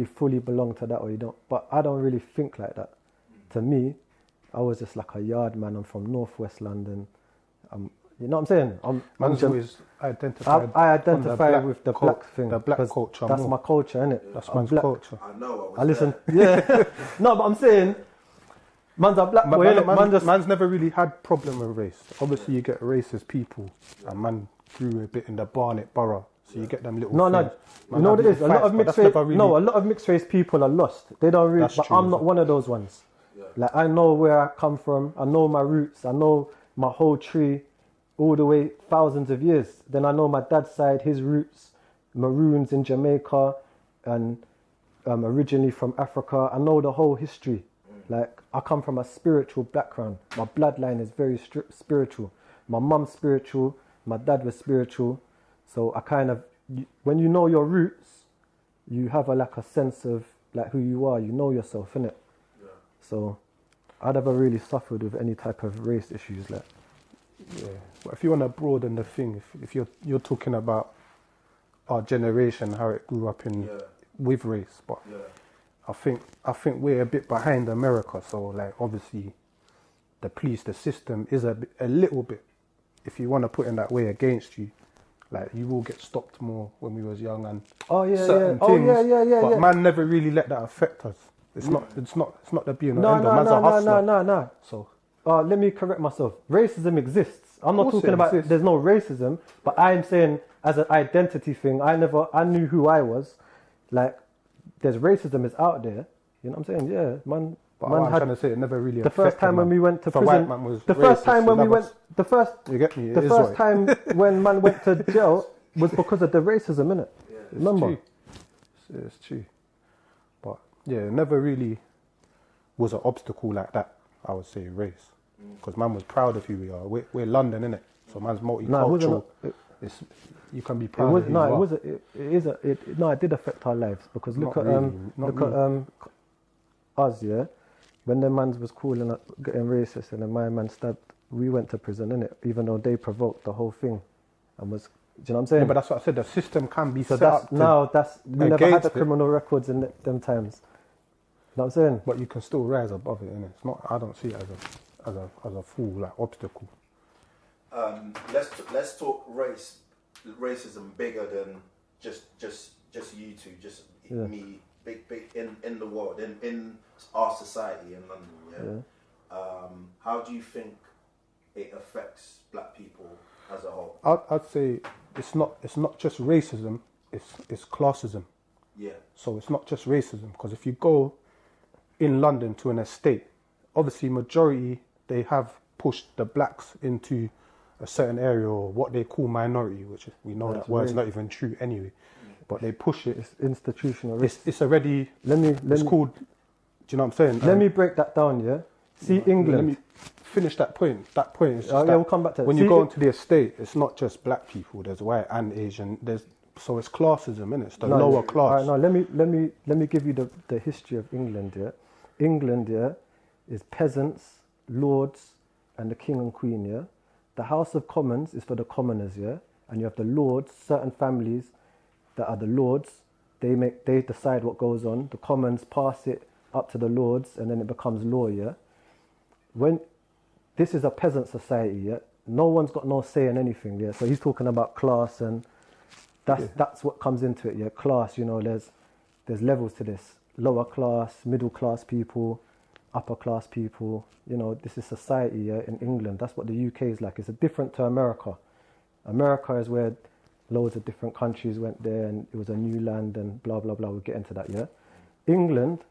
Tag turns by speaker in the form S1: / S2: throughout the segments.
S1: you fully belong to that or you don't. But I don't really think like that. To me, I was just like a yard man. I'm from Northwest London. You know what I'm saying?
S2: Man's always identified.
S1: I identify with the black thing.
S2: The black culture.
S1: That's my culture, innit?
S2: That's man's culture.
S3: I know.
S1: I listen. Yeah. No, but I'm saying, man's a black boy.
S2: Man's never really had problem with race. Obviously, you get racist people, and man grew a bit in the Barnet borough, so you get them little.
S1: No. You know what it is? A lot of mixed race. No, a lot of mixed race people are lost. They don't really. But I'm not one of those ones. Yeah. Like I know where I come from. I know my roots. I know my whole tree. All the way thousands of years. Then I know my dad's side, his roots, Maroons in Jamaica, and originally from Africa. I know the whole history. Like I come from a spiritual background. My bloodline is very spiritual. My mum's spiritual. My dad was spiritual. So I kind of, when you know your roots, you have like a sense of like who you are. You know yourself, innit? Yeah. So I never really suffered with any type of race issues like.
S2: Yeah, but if you want to broaden the thing, if you're talking about our generation, how it grew up with race, but I think we're a bit behind America. So like obviously, the police, the system is a little bit, if you want to put in that way, against you. Like you will get stopped more when we was young and certain things. But man never really let that affect us. It's not the being or end of. Man's a hustler.
S1: No. So. Let me correct myself. Racism exists. I'm not talking about there's no racism, but I'm saying as an identity thing, I knew who I was. Like, there's racism is out there. You know what I'm saying? Yeah, man.
S2: But man, I'm trying to say it never really.
S1: The first time when we went to prison,
S2: white man was
S1: the first time when we went,
S2: you get me?
S1: The first time when man went to jail was because of the racism, innit?
S3: Yeah,
S1: remember?
S2: It's true. But yeah, it never really was an obstacle like that. I would say race. Because man was proud of who we are. We're London, innit? So man's multicultural. You can be proud of who you are.
S1: It did affect our lives because look at us, yeah. When the man was calling up, getting racist, and then my man stabbed, we went to prison, innit? Even though they provoked the whole thing, and was, do you know what I'm saying?
S2: Yeah, but that's what I said. The system can be
S1: so
S2: set up.
S1: We never had the criminal records in them times. You know what I'm saying?
S2: But you can still rise above it, innit? It's not. I don't see it as a full like obstacle.
S3: Let's talk racism bigger than just you two, me, big in the world, in our society in London. How do you think it affects black people as a whole?
S2: I'd say it's not just racism, it's classism.
S3: Yeah.
S2: So it's not just racism, because if you go in London to an estate, obviously majority, they have pushed the blacks into a certain area or what they call minority, which we know that word's not even true anyway. But they push it.
S1: It's institutional.
S2: It's already. It's called. Do you know what I'm saying?
S1: Let me break that down. Yeah. See England.
S2: Let me finish that point. That point is just
S1: we'll come back to that.
S2: When you go into the estate, it's not just black people. There's white and Asian. So it's classism, innit? It's the lower class.
S1: Let me give you the history of England. Yeah. England. Yeah, is peasants, lords, and the king and queen. Yeah. The House of Commons is for the commoners. Yeah. And you have the lords. Certain families that are the lords. They decide what goes on. The commons pass it up to the lords, and then it becomes law. Yeah. When this is a peasant society. Yeah. No one's got no say in anything. Yeah. So he's talking about class, and that's what comes into it. Yeah. Class. You know, there's levels to this. Lower class, middle class people, upper class people. You know, this is society in England. That's what the UK is like. It's different to America. America is where loads of different countries went there, and it was a new land, and blah blah blah. We'll get into that. Yeah. England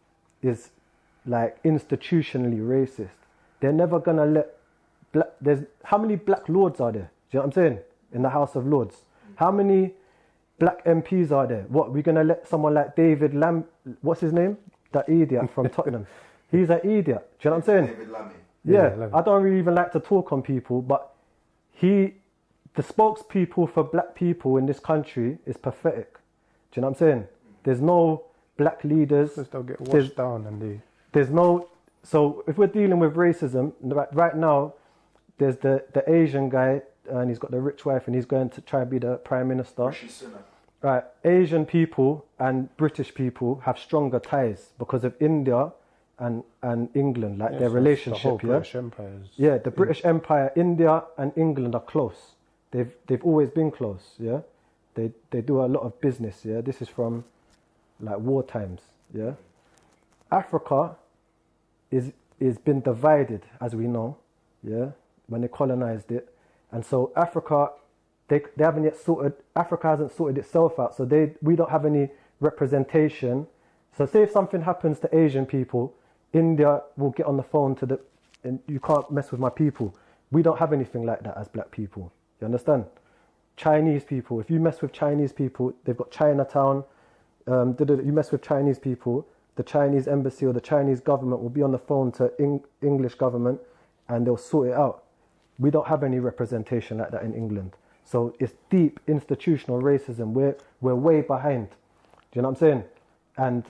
S1: is like institutionally racist. They're never gonna let how many black lords are there? Do you know what I'm saying? In the House of Lords, how many black MPs are there? What, we're gonna let someone like David what's his name? That idiot from Tottenham. He's an idiot. Do you know what I'm saying?
S3: David Lammy.
S1: Yeah, I don't really even like to talk on people, but the spokespeople for black people in this country is pathetic. Do you know what I'm saying? There's no black leaders.
S2: They'll get washed down and
S1: there's no. So if we're dealing with racism right now, there's the Asian guy, and he's got the rich wife, and he's going to try to be the prime minister. right, Asian people and British people have stronger ties because of India and England, like their relationship.
S2: The whole British Empire is...
S1: Yeah, the British Empire, India and England are close. They've always been close. Yeah, they do a lot of business. Yeah, this is from like war times. Yeah, Africa is been divided, as we know. Yeah, when they colonized it, and so Africa, they haven't yet sorted. Africa hasn't sorted itself out, so we don't have any representation. So say if something happens to Asian people, India will get on the phone to and you can't mess with my people. We don't have anything like that as black people. You understand? Chinese people, if you mess with Chinese people, they've got Chinatown. You mess with Chinese people, the Chinese embassy or the Chinese government will be on the phone to English government and they'll sort it out. We don't have any representation like that in England. So it's deep institutional racism. We're way behind. Do you know what I'm saying? And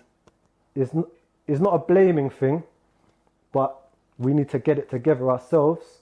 S1: it's not a blaming thing, but we need to get it together ourselves